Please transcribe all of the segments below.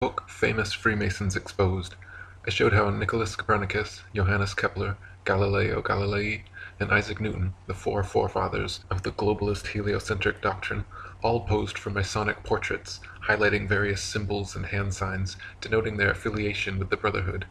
book Famous Freemasons Exposed, I showed how Nicholas Copernicus, Johannes Kepler, Galileo Galilei, and Isaac Newton, the four forefathers of the globalist heliocentric doctrine, all posed for Masonic portraits, highlighting various symbols and hand signs denoting their affiliation with the Brotherhood.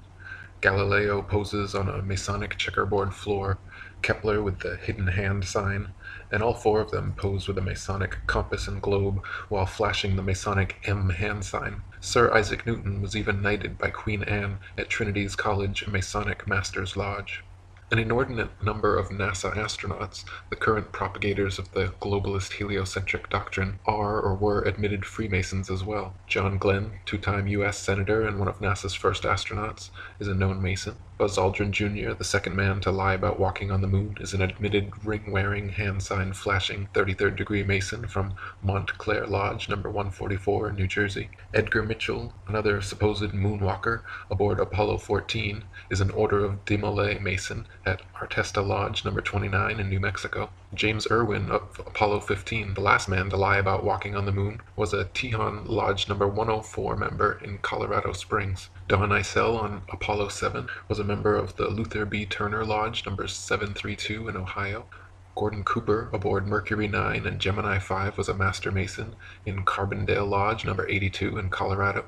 Galileo poses on a Masonic checkerboard floor, Kepler with the hidden hand sign, and all four of them pose with a Masonic compass and globe while flashing the Masonic M hand sign. Sir Isaac Newton was even knighted by Queen Anne at Trinity's College Masonic Master's Lodge. An inordinate number of NASA astronauts, the current propagators of the globalist heliocentric doctrine, are or were admitted Freemasons as well. John Glenn, two-time U.S. Senator and one of NASA's first astronauts, is a known Mason. Buzz Aldrin Jr., the second man to lie about walking on the moon, is an admitted ring-wearing, hand-sign-flashing 33rd degree Mason from Montclair Lodge, number 144, New Jersey. Edgar Mitchell, another supposed moonwalker aboard Apollo 14, is an Order of Demolay Mason at Artesta Lodge, number 29 in New Mexico. James Irwin of Apollo 15, the last man to lie about walking on the moon, was a Tejon Lodge number 104 member in Colorado Springs. Don Eisel on Apollo 7 was a member of the Luther B. Turner Lodge number 732 in Ohio. Gordon Cooper aboard Mercury 9 and Gemini 5 was a Master Mason in Carbondale Lodge number 82 in Colorado.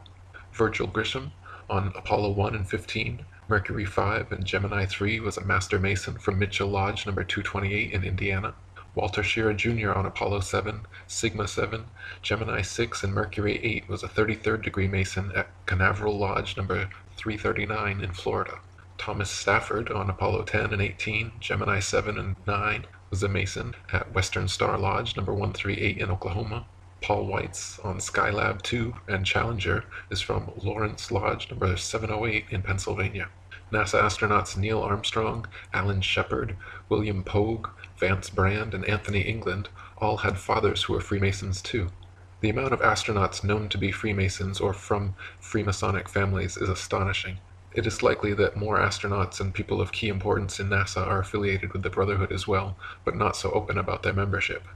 Virgil Grisham on Apollo 1 and 15, Mercury 5 and Gemini 3 was a Master Mason from Mitchell Lodge number 228 in Indiana. Walter Schirra Jr. on Apollo 7, Sigma 7, Gemini 6 and Mercury 8 was a 33rd degree Mason at Canaveral Lodge number 339 in Florida. Thomas Stafford on Apollo 10 and 18, Gemini 7 and 9 was a Mason at Western Star Lodge number 138 in Oklahoma. Paul Weitz on Skylab 2 and Challenger is from Lawrence Lodge number 708 in Pennsylvania. NASA astronauts Neil Armstrong, Alan Shepard, William Pogue, Vance Brand, and Anthony England all had fathers who were Freemasons too. The amount of astronauts known to be Freemasons or from Freemasonic families is astonishing. It is likely that more astronauts and people of key importance in NASA are affiliated with the Brotherhood as well, but not so open about their membership.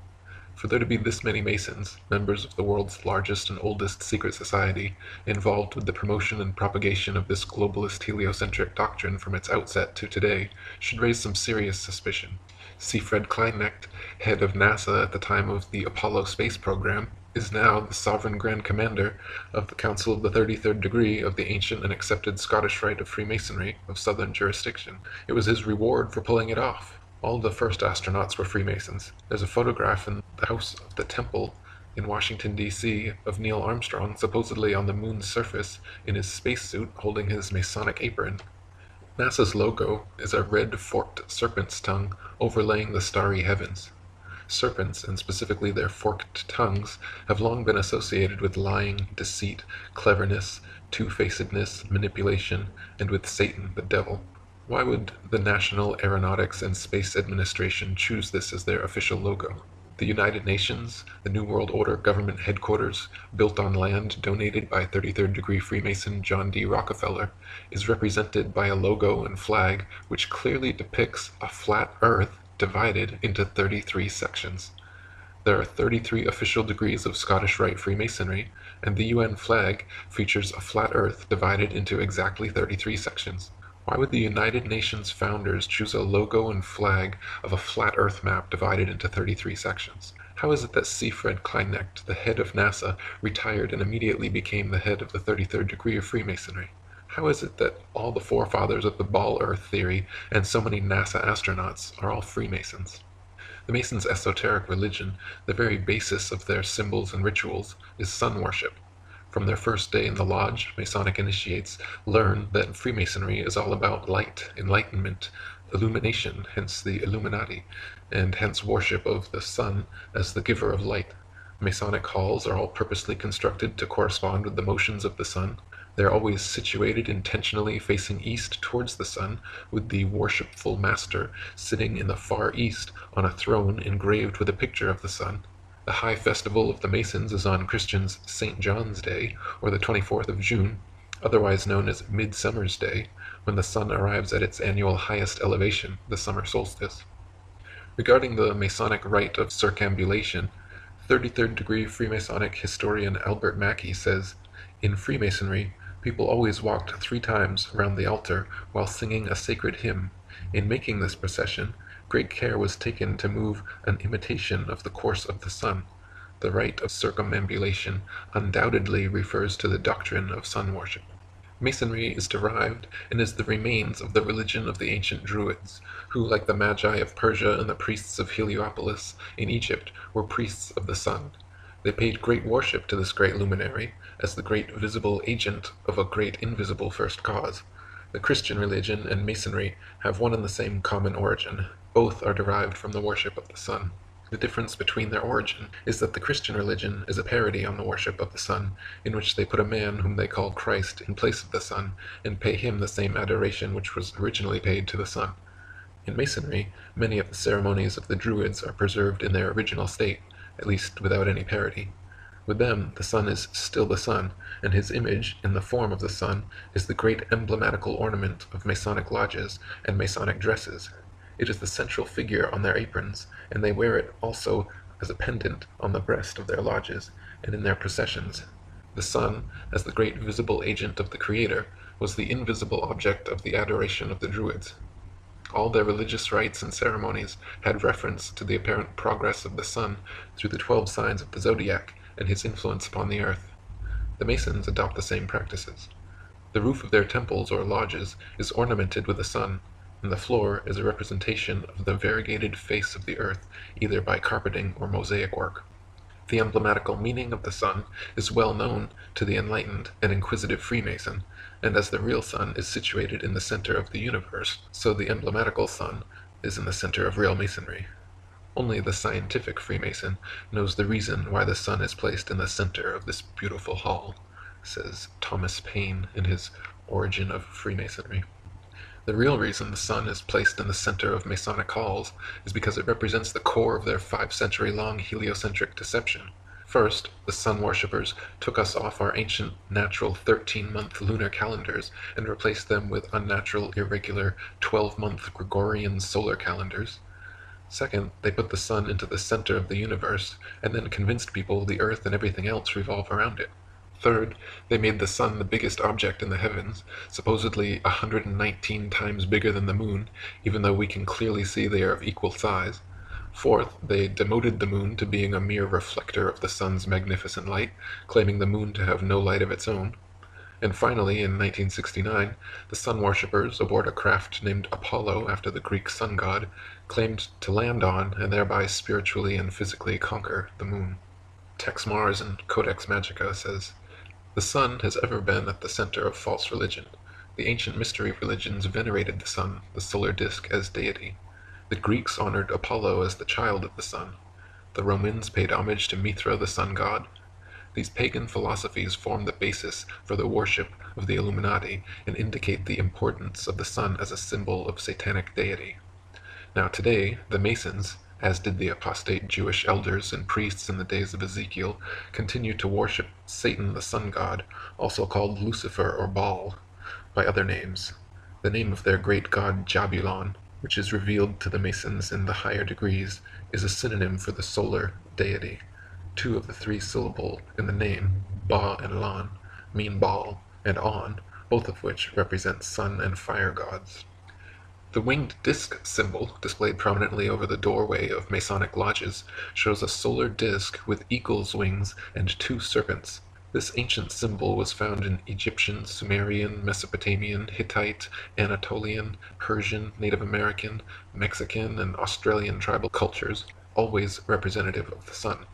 For there to be this many Masons, members of the world's largest and oldest secret society, involved with the promotion and propagation of this globalist heliocentric doctrine from its outset to today, should raise some serious suspicion. C. Fred Kleinecht, head of NASA at the time of the Apollo space program, is now the Sovereign Grand Commander of the Council of the 33rd Degree of the ancient and accepted Scottish Rite of Freemasonry of Southern jurisdiction. It was his reward for pulling it off. All of the first astronauts were Freemasons. There's a photograph in the House of the Temple in Washington, D.C. of Neil Armstrong supposedly on the moon's surface in his spacesuit holding his Masonic apron. NASA's logo is a red forked serpent's tongue overlaying the starry heavens. Serpents, and specifically their forked tongues, have long been associated with lying, deceit, cleverness, two-facedness, manipulation, and with Satan, the devil. Why would the National Aeronautics and Space Administration choose this as their official logo? The United Nations, the New World Order government headquarters, built on land donated by 33rd degree Freemason John D. Rockefeller, is represented by a logo and flag which clearly depicts a flat Earth divided into 33 sections. There are 33 official degrees of Scottish Rite Freemasonry, and the UN flag features a flat Earth divided into exactly 33 sections. Why would the United Nations founders choose a logo and flag of a flat Earth map divided into 33 sections? How is it that C. Fred Kleinecht, the head of NASA, retired and immediately became the head of the 33rd degree of Freemasonry? How is it that all the forefathers of the Ball Earth theory and so many NASA astronauts are all Freemasons? The Masons' esoteric religion, the very basis of their symbols and rituals, is sun worship. From their first day in the lodge, Masonic initiates learn that Freemasonry is all about light, enlightenment, illumination, hence the Illuminati, and hence worship of the sun as the giver of light. Masonic halls are all purposely constructed to correspond with the motions of the sun. They are always situated intentionally facing east towards the sun, with the worshipful master sitting in the far east on a throne engraved with a picture of the sun. The high festival of the Masons is on Christians' St. John's Day, or the 24th of June, otherwise known as Midsummer's Day, when the sun arrives at its annual highest elevation, the summer solstice. Regarding the Masonic rite of circambulation, 33rd degree Freemasonic historian Albert Mackey says, In Freemasonry, people always walked 3 times round the altar while singing a sacred hymn. In making this procession, great care was taken to move an imitation of the course of the sun. The rite of circumambulation undoubtedly refers to the doctrine of sun worship. Masonry is derived and is the remains of the religion of the ancient Druids, who, like the Magi of Persia and the priests of Heliopolis in Egypt, were priests of the sun. They paid great worship to this great luminary, as the great visible agent of a great invisible first cause. The Christian religion and Masonry have one and the same common origin. Both are derived from the worship of the sun. The difference between their origin is that the Christian religion is a parody on the worship of the sun, in which they put a man whom they call Christ in place of the sun, and pay him the same adoration which was originally paid to the sun. In Masonry, many of the ceremonies of the Druids are preserved in their original state, at least without any parody. With them, the sun is still the sun, and his image, in the form of the sun, is the great emblematical ornament of Masonic lodges and Masonic dresses. It is the central figure on their aprons, and they wear it also as a pendant on the breast of their lodges and in their processions. The sun, as the great visible agent of the Creator, was the invisible object of the adoration of the Druids. All their religious rites and ceremonies had reference to the apparent progress of the sun through the 12 signs of the zodiac and his influence upon the earth. The Masons adopt the same practices. The roof of their temples or lodges is ornamented with the sun, and the floor is a representation of the variegated face of the earth, either by carpeting or mosaic work. The emblematical meaning of the sun is well known to the enlightened and inquisitive Freemason, and as the real sun is situated in the center of the universe, so the emblematical sun is in the center of real Masonry. Only the scientific Freemason knows the reason why the sun is placed in the center of this beautiful hall, says Thomas Paine in his Origin of Freemasonry. The real reason the sun is placed in the center of Masonic halls is because it represents the core of their 5-century-long heliocentric deception. First, the sun worshippers took us off our ancient natural 13-month lunar calendars and replaced them with unnatural, irregular 12-month Gregorian solar calendars. Second, they put the sun into the center of the universe and then convinced people the earth and everything else revolve around it. Third, they made the sun the biggest object in the heavens, supposedly 119 times bigger than the moon, even though we can clearly see they are of equal size. Fourth, they demoted the moon to being a mere reflector of the sun's magnificent light, claiming the moon to have no light of its own. And finally, in 1969, the sun worshippers, aboard a craft named Apollo after the Greek sun god, claimed to land on and thereby spiritually and physically conquer the moon. Tex Mars in Codex Magica says, "The sun has ever been at the center of false religion. The ancient mystery religions venerated the sun, the solar disk, as deity. The Greeks honored Apollo as the child of the sun. The Romans paid homage to Mithra, the sun god. These pagan philosophies form the basis for the worship of the Illuminati and indicate the importance of the sun as a symbol of satanic deity. Now today, the Masons, as did the apostate Jewish elders and priests in the days of Ezekiel, continue to worship Satan the sun god, also called Lucifer or Baal, by other names. The name of their great god Jabulon, which is revealed to the Masons in the higher degrees, is a synonym for the solar deity. 2 of the 3 syllables in the name, Ba and Lan, mean Baal and On, both of which represent sun and fire gods. The winged disc symbol, displayed prominently over the doorway of Masonic lodges, shows a solar disc with eagle's wings and 2 serpents. This ancient symbol was found in Egyptian, Sumerian, Mesopotamian, Hittite, Anatolian, Persian, Native American, Mexican, and Australian tribal cultures, always representative of the sun.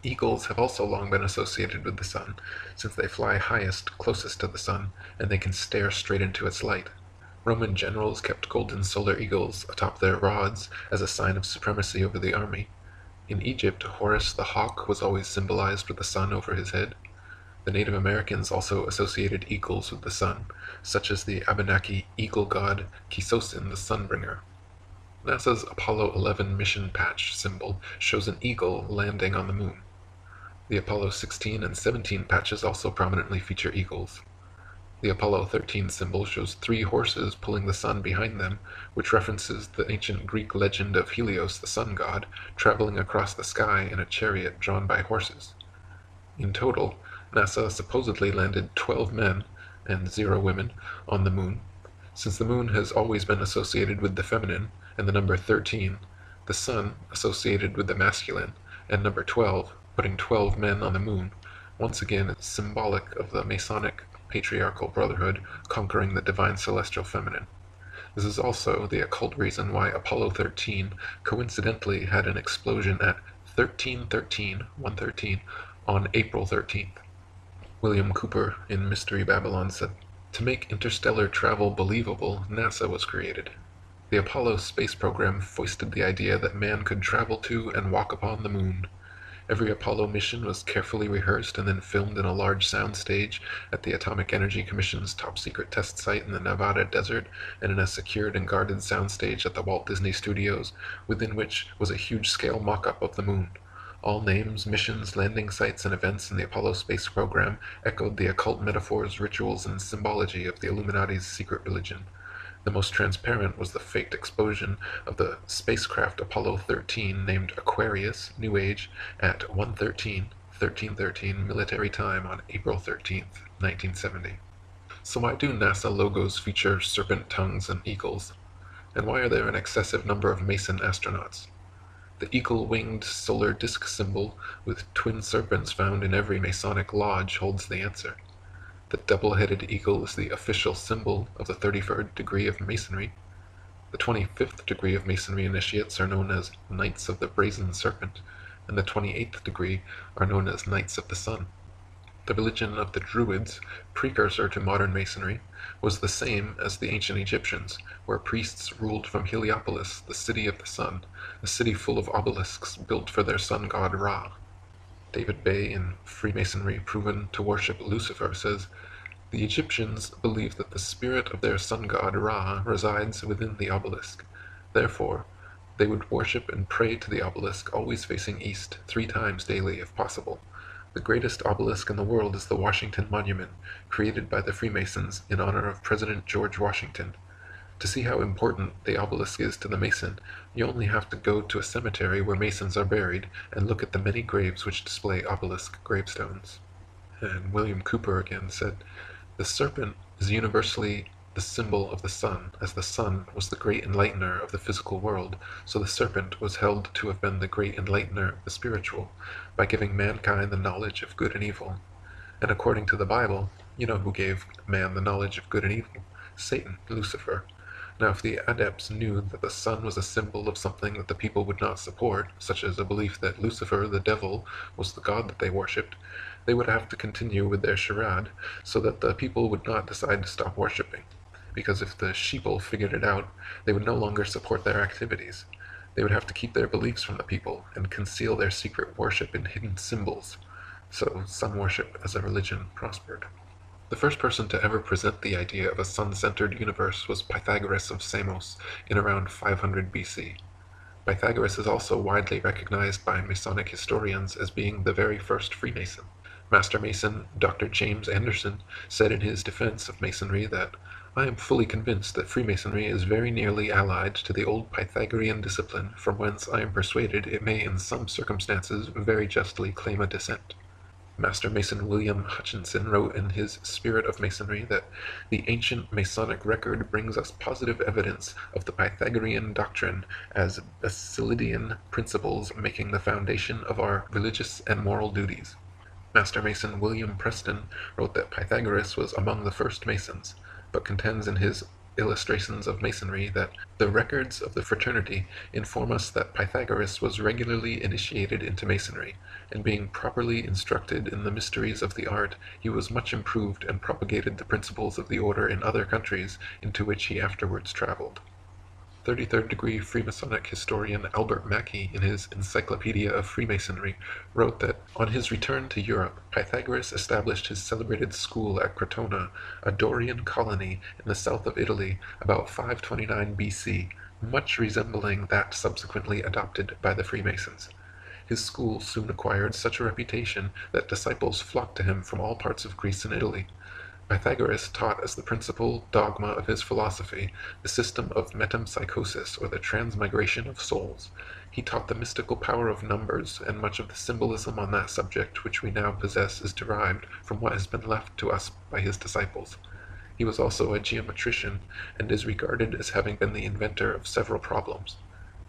Eagles have also long been associated with the sun, since they fly highest, closest to the sun, and they can stare straight into its light. Roman generals kept golden solar eagles atop their rods as a sign of supremacy over the army. In Egypt, Horus the hawk was always symbolized with the sun over his head. The Native Americans also associated eagles with the sun, such as the Abenaki eagle god Kisosin the Sunbringer. NASA's Apollo 11 mission patch symbol shows an eagle landing on the moon. The Apollo 16 and 17 patches also prominently feature eagles. The Apollo 13 symbol shows 3 horses pulling the sun behind them, which references the ancient Greek legend of Helios, the sun god, traveling across the sky in a chariot drawn by horses. In total, NASA supposedly landed 12 men and 0 women on the moon. Since the moon has always been associated with the feminine and the number 13, the sun associated with the masculine, and number 12, putting 12 men on the moon, once again is symbolic of the Masonic patriarchal brotherhood conquering the divine celestial feminine. This is also the occult reason why Apollo 13 coincidentally had an explosion at 1313, 113, on April 13th. William Cooper in Mystery Babylon said, "To make interstellar travel believable, NASA was created. The Apollo space program foisted the idea that man could travel to and walk upon the moon. Every Apollo mission was carefully rehearsed and then filmed in a large sound stage at the Atomic Energy Commission's top-secret test site in the Nevada desert, and in a secured and guarded soundstage at the Walt Disney Studios, within which was a huge-scale mock-up of the moon. All names, missions, landing sites, and events in the Apollo space program echoed the occult metaphors, rituals, and symbology of the Illuminati's secret religion. The most transparent was the faked explosion of the spacecraft Apollo 13 named Aquarius, New Age, at 1313 military time on April 13th, 1970. So why do NASA logos feature serpent tongues and eagles? And why are there an excessive number of Mason astronauts? The eagle-winged solar disk symbol with twin serpents found in every Masonic lodge holds the answer. The double-headed eagle is the official symbol of the 33rd degree of Masonry. The 25th degree of Masonry initiates are known as Knights of the Brazen Serpent, and the 28th degree are known as Knights of the Sun. The religion of the Druids, precursor to modern Masonry, was the same as the ancient Egyptians, where priests ruled from Heliopolis, the city of the sun, a city full of obelisks built for their sun god Ra. David Bay in Freemasonry Proven to Worship Lucifer says, "The Egyptians believed that the spirit of their sun god Ra resides within the obelisk. Therefore, they would worship and pray to the obelisk always facing east 3 times daily if possible. The greatest obelisk in the world is the Washington Monument, created by the Freemasons in honor of President George Washington. To see how important the obelisk is to the Mason, you only have to go to a cemetery where Masons are buried and look at the many graves which display obelisk gravestones." And William Cooper again said, "The serpent is universally the symbol of the sun, as the sun was the great enlightener of the physical world, so the serpent was held to have been the great enlightener of the spiritual, by giving mankind the knowledge of good and evil. And according to the Bible, you know who gave man the knowledge of good and evil? Satan, Lucifer. Now if the adepts knew that the sun was a symbol of something that the people would not support, such as a belief that Lucifer, the devil, was the god that they worshipped, they would have to continue with their charade, so that the people would not decide to stop worshipping. Because if the sheeple figured it out, they would no longer support their activities. They would have to keep their beliefs from the people, and conceal their secret worship in hidden symbols. So sun worship as a religion prospered. The first person to ever present the idea of a sun-centered universe was Pythagoras of Samos in around 500 BC. Pythagoras is also widely recognized by Masonic historians as being the very first Freemason. Master Mason Dr. James Anderson said in his defense of Masonry that, "I am fully convinced that Freemasonry is very nearly allied to the old Pythagorean discipline, from whence I am persuaded it may in some circumstances very justly claim a descent." Master Mason William Hutchinson wrote in his Spirit of Masonry that the ancient Masonic record brings us positive evidence of the Pythagorean doctrine as Basilidian principles making the foundation of our religious and moral duties. Master Mason William Preston wrote that Pythagoras was among the first Masons, but contends in his Illustrations of Masonry that the records of the fraternity inform us that Pythagoras was regularly initiated into Masonry, and being properly instructed in the mysteries of the art, he was much improved and propagated the principles of the order in other countries into which he afterwards traveled. 33rd degree Freemasonic historian Albert Mackey, in his Encyclopedia of Freemasonry, wrote that on his return to Europe, Pythagoras established his celebrated school at Crotona, a Dorian colony in the south of Italy, about 529 BC, much resembling that subsequently adopted by the Freemasons. His school soon acquired such a reputation that disciples flocked to him from all parts of Greece and Italy. Pythagoras taught as the principal dogma of his philosophy the system of metempsychosis, or the transmigration of souls. He taught the mystical power of numbers, and much of the symbolism on that subject which we now possess is derived from what has been left to us by his disciples. He was also a geometrician, and is regarded as having been the inventor of several problems.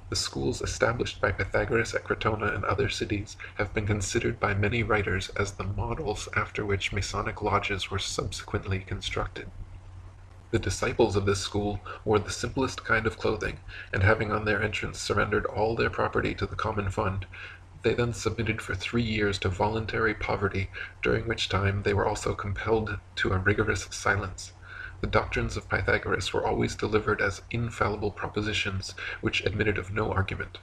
The schools established by Pythagoras at Crotona and other cities have been considered by many writers as the models after which Masonic lodges were subsequently constructed. The disciples of this school wore the simplest kind of clothing, and having on their entrance surrendered all their property to the common fund, they then submitted for 3 years to voluntary poverty, during which time they were also compelled to a rigorous silence. The doctrines of Pythagoras were always delivered as infallible propositions, which admitted of no argument.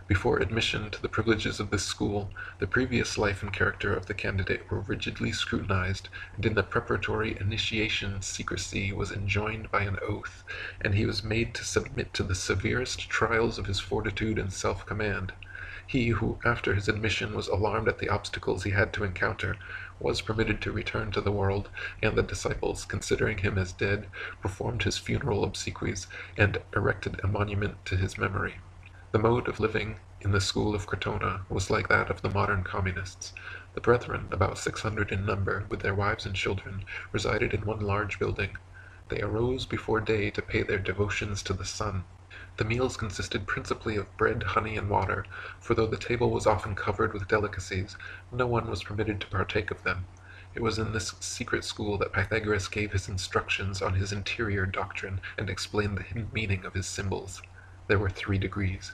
Before admission to the privileges of this school, the previous life and character of the candidate were rigidly scrutinized, and in the preparatory initiation secrecy was enjoined by an oath, and he was made to submit to the severest trials of his fortitude and self-command. He who, after his admission, was alarmed at the obstacles he had to encounter, was permitted to return to the world, and the disciples, considering him as dead, performed his funeral obsequies, and erected a monument to his memory. The mode of living in the school of Crotona was like that of the modern communists. The brethren, about 600 in number, with their wives and children, resided in one large building. They arose before day to pay their devotions to the sun. The meals consisted principally of bread, honey, and water, for though the table was often covered with delicacies, no one was permitted to partake of them. It was in this secret school that Pythagoras gave his instructions on his interior doctrine and explained the hidden meaning of his symbols. There were 3 degrees.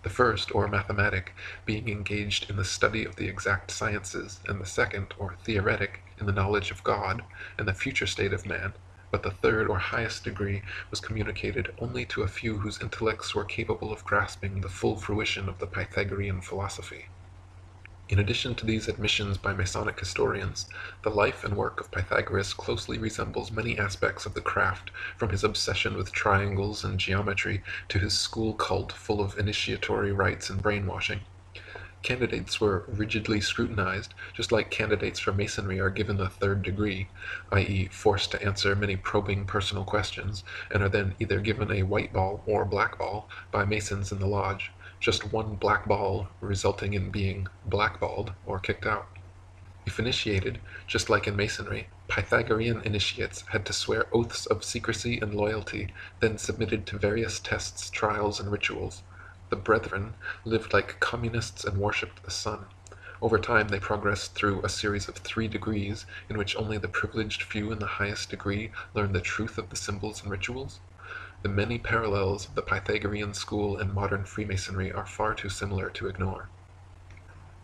The first, or mathematic, being engaged in the study of the exact sciences, and the second, or theoretic, in the knowledge of God and the future state of man, but the third, or highest degree, was communicated only to a few whose intellects were capable of grasping the full fruition of the Pythagorean philosophy. In addition to these admissions by Masonic historians, the life and work of Pythagoras closely resembles many aspects of the craft, from his obsession with triangles and geometry to his school cult full of initiatory rites and brainwashing. Candidates were rigidly scrutinized, just like candidates for Masonry are given the 3rd degree, i.e. forced to answer many probing personal questions, and are then either given a white ball or black ball by Masons in the lodge, just one black ball resulting in being blackballed or kicked out. If initiated, just like in Masonry, Pythagorean initiates had to swear oaths of secrecy and loyalty, then submitted to various tests, trials, and rituals. The brethren lived like communists and worshipped the sun. Over time they progressed through a series of 3 degrees, in which only the privileged few in the highest degree learned the truth of the symbols and rituals. The many parallels of the Pythagorean school and modern Freemasonry are far too similar to ignore.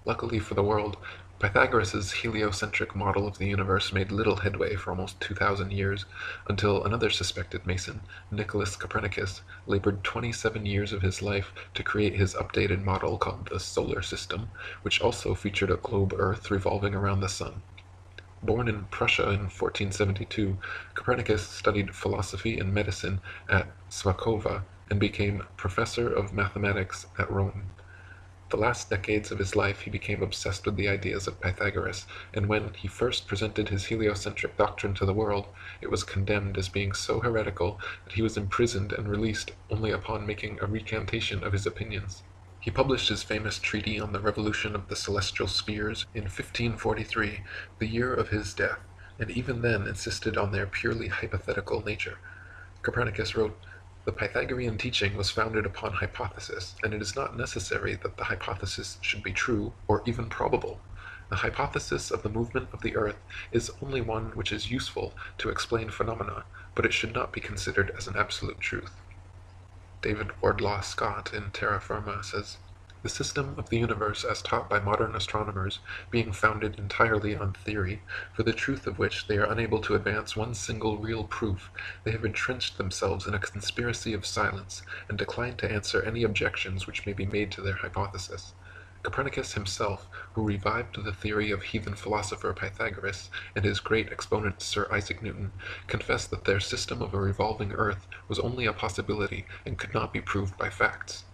Luckily for the world, Pythagoras' heliocentric model of the universe made little headway for almost 2,000 years, until another suspected Mason, Nicholas Copernicus, labored 27 years of his life to create his updated model called the solar system, which also featured a globe Earth revolving around the sun. Born in Prussia in 1472, Copernicus studied philosophy and medicine at Swakova and became professor of mathematics at Rome. The last decades of his life he became obsessed with the ideas of Pythagoras, and when he first presented his heliocentric doctrine to the world, it was condemned as being so heretical that he was imprisoned and released only upon making a recantation of his opinions. He published his famous treatise on the revolution of the celestial spheres in 1543, the year of his death, and even then insisted on their purely hypothetical nature. Copernicus wrote, "The Pythagorean teaching was founded upon hypothesis, and it is not necessary that the hypothesis should be true or even probable. The hypothesis of the movement of the earth is only one which is useful to explain phenomena, but it should not be considered as an absolute truth." David Wardlaw Scott in Terra Firma says, "The system of the universe as taught by modern astronomers, being founded entirely on theory, for the truth of which they are unable to advance one single real proof, they have entrenched themselves in a conspiracy of silence, and decline to answer any objections which may be made to their hypothesis. Copernicus himself, who revived the theory of heathen philosopher Pythagoras, and his great exponent Sir Isaac Newton, confessed that their system of a revolving earth was only a possibility and could not be proved by facts.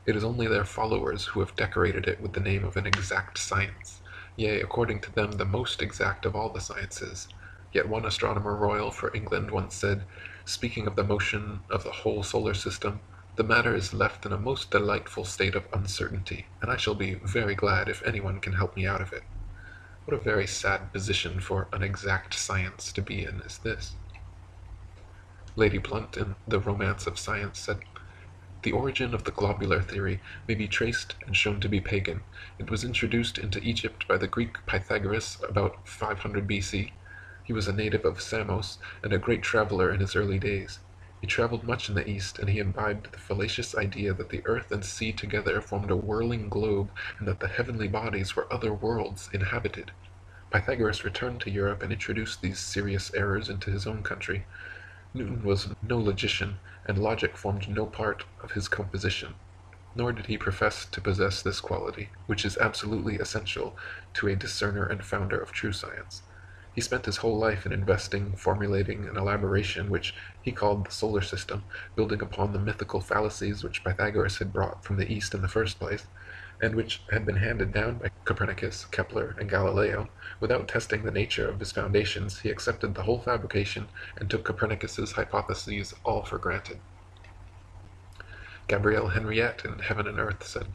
It is only their followers who have decorated it with the name of an exact science, yea, according to them the most exact of all the sciences. Yet one astronomer royal for England once said, speaking of the motion of the whole solar system, the matter is left in a most delightful state of uncertainty, and I shall be very glad if anyone can help me out of it. What a very sad position for an exact science to be in is this. Lady Blunt, in The Romance of Science, said, the origin of the globular theory may be traced and shown to be pagan. It was introduced into Egypt by the Greek Pythagoras about 500 BC. He was a native of Samos and a great traveler in his early days. He traveled much in the East, and he imbibed the fallacious idea that the earth and sea together formed a whirling globe, and that the heavenly bodies were other worlds inhabited. Pythagoras returned to Europe and introduced these serious errors into his own country. Newton was no logician, and logic formed no part of his composition, nor did he profess to possess this quality, which is absolutely essential to a discerner and founder of true science. He spent his whole life in investing, formulating an elaboration which he called the solar system, building upon the mythical fallacies which Pythagoras had brought from the East in the first place, and which had been handed down by Copernicus, Kepler, and Galileo. Without testing the nature of his foundations, he accepted the whole fabrication and took Copernicus's hypotheses all for granted. Gabrielle Henriette in Heaven and Earth said,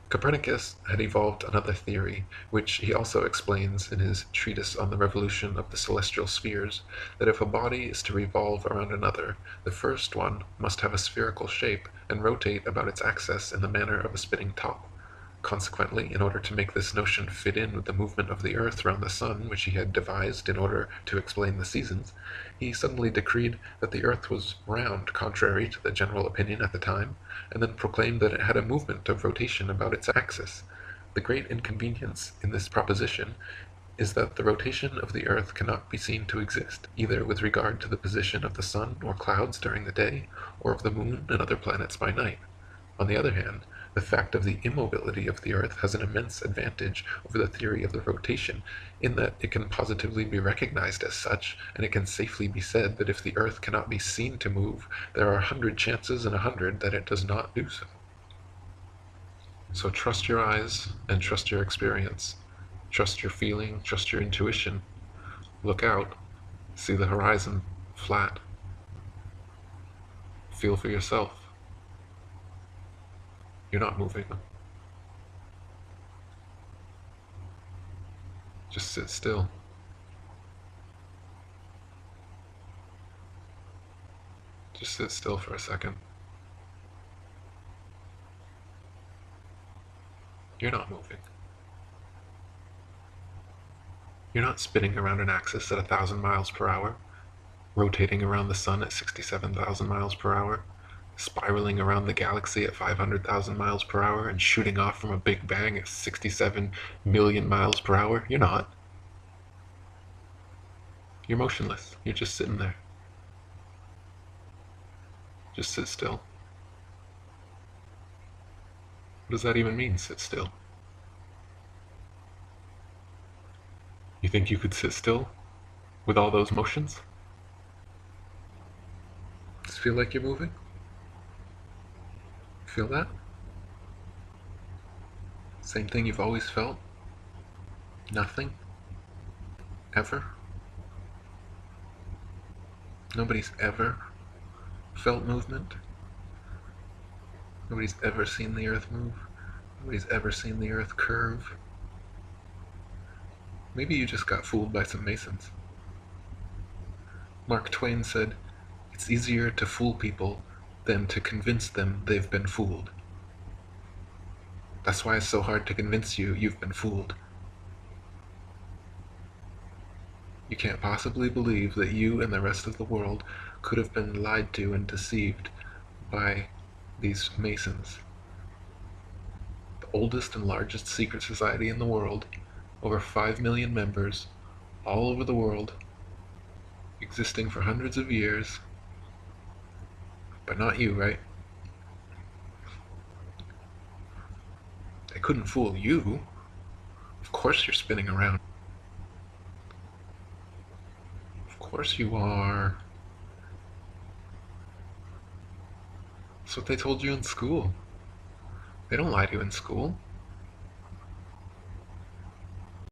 Copernicus had evolved another theory, which he also explains in his treatise on the revolution of the celestial spheres, that if a body is to revolve around another, the first one must have a spherical shape and rotate about its axis in the manner of a spinning top. Consequently, in order to make this notion fit in with the movement of the earth round the sun, which he had devised in order to explain the seasons, he suddenly decreed that the earth was round, contrary to the general opinion at the time, and then proclaimed that it had a movement of rotation about its axis. The great inconvenience in this proposition is that the rotation of the earth cannot be seen to exist, either with regard to the position of the sun or clouds during the day, or of the moon and other planets by night. On the other hand, the fact of the immobility of the earth has an immense advantage over the theory of the rotation, in that it can positively be recognized as such, and it can safely be said that if the earth cannot be seen to move, there are 100 chances in 100 that it does not do so. So trust your eyes and trust your experience. Trust your feeling, trust your intuition. Look out, see the horizon, flat. Feel for yourself. You're not moving. Just sit still. Just sit still for a second. You're not moving. You're not spinning around an axis at 1,000 miles per hour, rotating around the sun at 67,000 miles per hour, spiraling around the galaxy at 500,000 miles per hour, and shooting off from a Big Bang at 67 million miles per hour. You're not. You're motionless. You're just sitting there. Just sit still. What does that even mean, sit still? You think you could sit still with all those motions? Does it feel like you're moving? Feel that? Same thing you've always felt? Nothing? Ever? Nobody's ever felt movement? Nobody's ever seen the earth move? Nobody's ever seen the earth curve? Maybe you just got fooled by some Masons. Mark Twain said, "It's easier to fool people than to convince them they've been fooled." That's why it's so hard to convince you you've been fooled. You can't possibly believe that you and the rest of the world could have been lied to and deceived by these Masons. The oldest and largest secret society in the world, over 5 million members, all over the world, existing for hundreds of years. But not you, right? They couldn't fool you. Of course you're spinning around. Of course you are. That's what they told you in school. They don't lie to you in school.